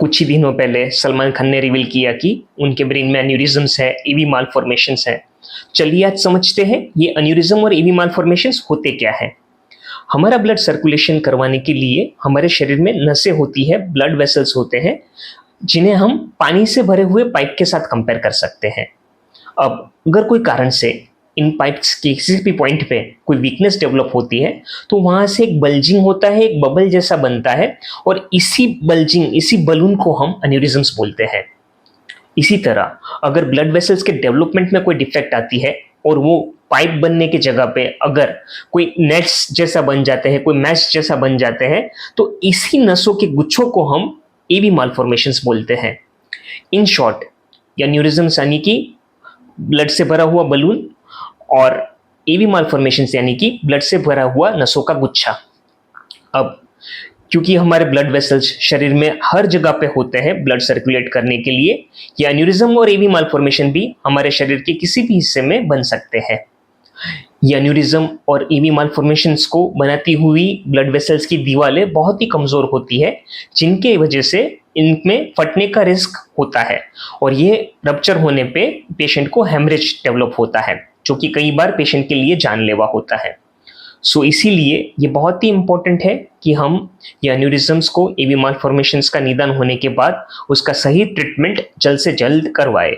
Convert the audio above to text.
कुछ ही दिनों पहले सलमान खान ने रिवील किया कि उनके ब्रेन में एन्यूरिज्म्स है, ईवी मालफॉर्मेशंस है। चलिए आज समझते हैं ये एन्यूरिज्म और ईवी मालफॉर्मेशंस होते क्या है। हमारा ब्लड सर्कुलेशन करवाने के लिए हमारे शरीर में नसें होती है, ब्लड वेसल्स होते हैं, जिन्हें हम पानी से भरे हुए पाइप के साथ कंपेयर कर सकते हैं। अब अगर कोई कारण से इन पाइप्स के किसी भी पॉइंट पे कोई वीकनेस डेवलप होती है तो वहां से एक बल्जिंग होता है, एक बबल जैसा बनता है, और इसी बल्जिंग, इसी बलून को हम एन्यूरिज्म्स बोलते हैं। इसी तरह अगर ब्लड वेसल्स के डेवलपमेंट में कोई डिफेक्ट आती है और वो पाइप बनने की जगह पे अगर कोई नेट्स जैसा बन जाते हैं, कोई मैश जैसा बन जाते हैं, तो इसी नसों के गुच्छों को हम एवी मालफॉर्मेशंस बोलते हैं। इन शॉर्ट, एन्यूरिज्म्स यानी कि ब्लड से भरा हुआ बलून, और एवी मालफॉर्मेशंस यानी कि ब्लड से भरा हुआ नसों का गुच्छा। अब क्योंकि हमारे ब्लड वेसल्स शरीर में हर जगह पे होते हैं ब्लड सर्कुलेट करने के लिए, ये एन्यूरिज्म और एवी मालफॉर्मेशन भी हमारे शरीर के किसी भी हिस्से में बन सकते हैं। ये एन्यूरिज्म और एवी मालफॉर्मेशंस को बनाती हुई ब्लड वेसल्स की दीवारें बहुत ही कमजोर होती है, जिनके वजह से इनमें फटने का रिस्क होता है, और ये रप्चर होने पे पेशेंट को हेमरेज डेवलप होता है, जो कि कई बार पेशेंट के लिए जानलेवा होता है। इसीलिए ये बहुत ही इंपॉर्टेंट है कि हम ये एन्यूरिज्म्स को, एवी मालफॉर्मेशंस का निदान होने के बाद उसका सही ट्रीटमेंट जल्द से जल्द करवाएं।